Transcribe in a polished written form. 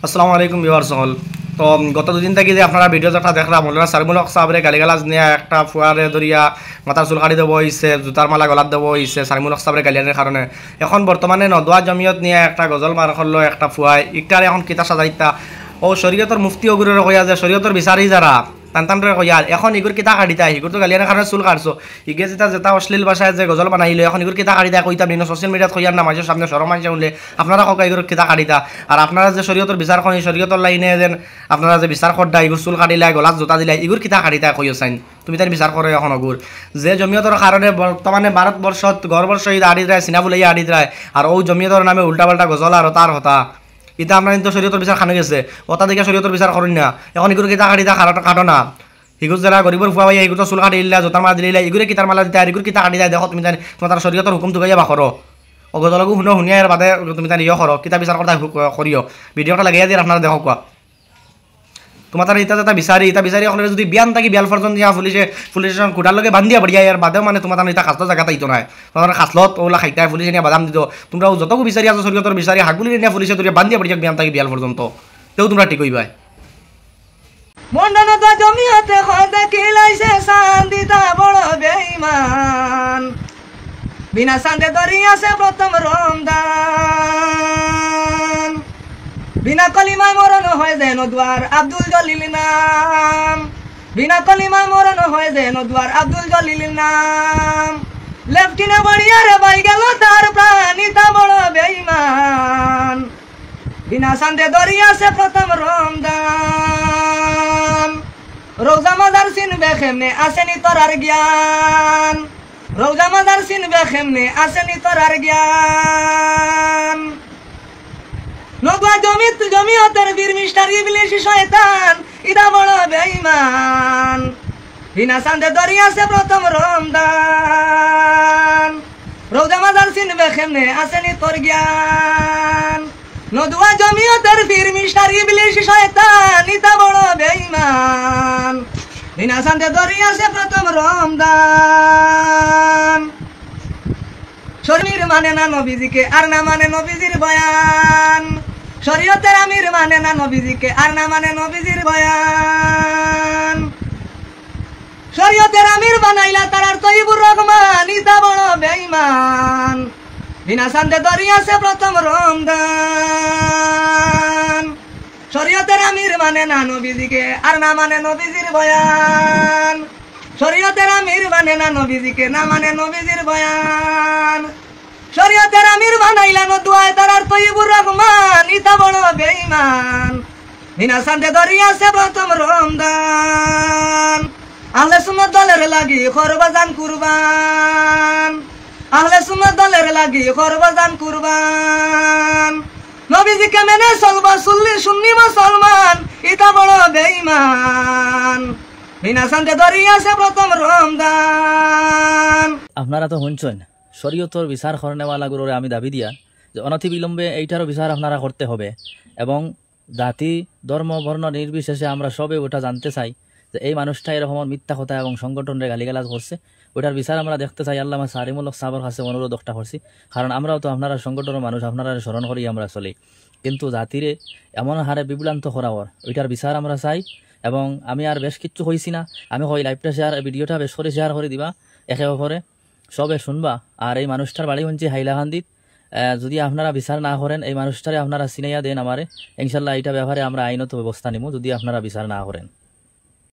আসসালামু আলাইকুম ভিউয়ার্স সকল। তো গত দুদিন থেকে যে আপনারা ভিডিও যেটা দেখলাম মৌলানা সারিমুল হক সাহেবের গালিগালাজ নিয়ে একটা ফুয়ারে ধরিয়া মাথার চুল কাটি দেবো হয়েছে, জুতার মালা গলাত দেবো হয়েছে সারিমুল হক সাহেবের গালিয়ানের কারণে। এখন বর্তমানে নদোয়া জমিয়ত নিয়ে একটা গজল মার করলো একটা ফুয়ায় ইটার এখন কিতা সাজাইতা ও শরীয়তর মুফতি অগুরের কইয়া যে শরীয়তর বিচারি যারা টানটানরে কইয়া এখন ইগুর কিতা কাটিতা ইগুর তো গালিয়ানের কারণে চুল কাটছো ইগে যেটা অশ্লীল ভাষায় যে গজল বানাইলো এখন ইগুর কিতা কাটিতা কইতা বিভিন্ন সোশ্যাল মিডিয়াত কইয়ার না মানুষের সামনে সরম মানুষ শুনলে আপনারা কক ইগুর কিতা কাটিতা। আর আপনারা যে শরীয়তর বিচার করেন শরীয়তর লাইনে যেন আপনারা যে বিচার করদা ইগুর চুল কাটিলাই গলাত জোতা দিলাই ইগুর কিতা কাটিতা কইও চাইন তুমি তাই বিচার করে এখন অগুর যে জমিয়তর কারণে বর্তমানে ভারতবর্ষত গর্বর সহিত আড়ি দেয় সিনা বুলাইয়া আড়ি দেয় আর ও জমিয়তর নামে উল্টা পাল্টা গজল আর তার হতা ইতা আপনার কিন্তু শরীয়তর বিচার খানে গেছে ওটা দেখে শরীয়তর বিচার করেন না এখন ইগুর কিতা কাটিতা কাটো না ইগুর যারা গরিবর ফুয়া ভাই ইগুর চুল কাটি দিলা জোতার মালা দিলা ইগুরে কিতার মালা দিতে আর ইগুর কিতা কাটি দেয় দেখো তুমি জানি তোমার তার শরীয়তর হুকুম তুকাইয়া বা করো ও গজলগু শুনো শুনিয়ার বাদে তুমি জানি ইয়ে করো কিতা বিচার করতে করিও ভিডিওটা লাগাইয়া দিয়ে আপনারা দেখো কোয়া তোমার তার ইটা যেটা বিচারি এখন যদি বিয়ান থাকি বিয়াল পর্যন্ত দিয়া পুলিশে কুটার লগে বান্ধিয়া পড়িয়া ইয়ার বাদেও মানে তোমার তার ইটা খাসলো জায়গা তাইতো নাই তোমার খাসলত ওলা খাইতা পুলিশে নিয়ে বাদাম দিত তোমরা যতকু বিচারি আছো শরীয়তর বিচারি হাগুলি নিয়ে পুলিশে তোর বান্ধিয়া পড়িয়া বিয়ান থাকি বিয়াল পর্যন্ত তেও তোমরা ঠিক হইবাই। মন্ডনতা জমিয়তে খদে কিলাইছে সান্দিতা বড় বেঈমান বিনা সান্দে দরিয়াছে প্রথম রমদান বিনা কলিমায় মরণ হয় যেন দ্বার আব্দুল জলিল নাম বিনা কলিমায় মরণ হয় যেন দ্বার আব্দুল জলিল নাম লেফটিনে বড়িয়া রে বাই গেল তার প্রাণিতা বড় বেঈমান বিনা সান্দে দরিয়াছে প্রথম রমদান রোজা মাজার চিনবে খেমনে আসেনি তোরার জ্ঞান রোজা মাজার চিনবে খেমনে আসেনি তোরার জ্ঞান নদুয়া জমিয়তের বীর মিস্টার ইবলিশ শয়তান ইদা বড় বেঈমান বিনা সান্দে দরিয়াছে প্রথম রমদান রোজা মাজার চিনবে খেমনে আসেনি তোর জ্ঞান নদুয়া জমিয়তের বীর মিস্টার ইবলিশ শয়তান ইদা বড় বেঈমান বিনা সান্দে দরিয়াছে প্রথম রমদান শরীর মানে না নবীজিকে আর না মানে নবীজির বয়ান শরীয়তের আমির মানে না নবীজিকে আর না মানে নবীজির বয়ান শরীয়তের আমির বানাইলা তারার তৈবুর রহমান ইতা বড় বেঈমান বিনা সান্দে দরিয়াছে প্রথম রমদান শরীয়তের আমির মানে না নবীজিকে আর না মানে নবীজির বয়ান শরীয়তের আমির মানে না নবীজিকে না মানে নবীজির বয়ান শরীয়তের আমির বানাইলা নদুয়ায় তারার তৈবুর রহমান ইতা বড় বেঈমান বিনা সান্দে দরিয়াছে প্রথম রমদান আহলে সুন্নাত দলের লাগি খরবাজান কুরবান আহলে সুন্নাত দলের লাগি খরবাজান কুরবান নবীজিকে মেনে চলবা সুন্নি মুসলমান ইতা বড় বেঈমান বিনা সান্দে দরিয়াছে প্রথম রমদান। আপনারা তো শুনছেন শরীয়তর বিচার করেনেওয়ালা গুলোরে আমি দাবি দিয়া যে অনতি বিলম্বে এইটারও বিচার আপনারা করতে হবে এবং জাতি ধর্ম বর্ণ নির্বিশেষে আমরা সবে ওটা জানতে চাই যে এই মানুষটা এরকম মিথ্যা কথা এবং সংগঠনের গালিগালাজ করছে ওটার বিচার আমরা দেখতে চাই। আল্লামা সারিমুল হক সাহেবের কাছে অনুরোধ একটা করছি কারণ আমরাও তো আপনারা সংগঠনের মানুষ আপনারা স্মরণ করি আমরা চলি কিন্তু জাতিরে এমন হারে বিভ্রান্ত করাওয়ার ওইটার বিচার আমরা চাই এবং আমি আর বেশ কিচ্ছু হয়েছি না আমি হয় লাইভটা ভিডিওটা বেশ করে শেয়ার করে দিবা একে অপরে সবে শুনবা আর এই মানুষটার বাড়ি হচ্ছে হাইলাকান্দিত যদি আপনারা বিচার না করেন এই মানুষটারে আপনারা চিনাইয়া দেন আমারে ইনশাল্লাহ এইটা ব্যাপারে আমরা আইনত ব্যবস্থা নিব যদি আপনারা বিচার না করেন।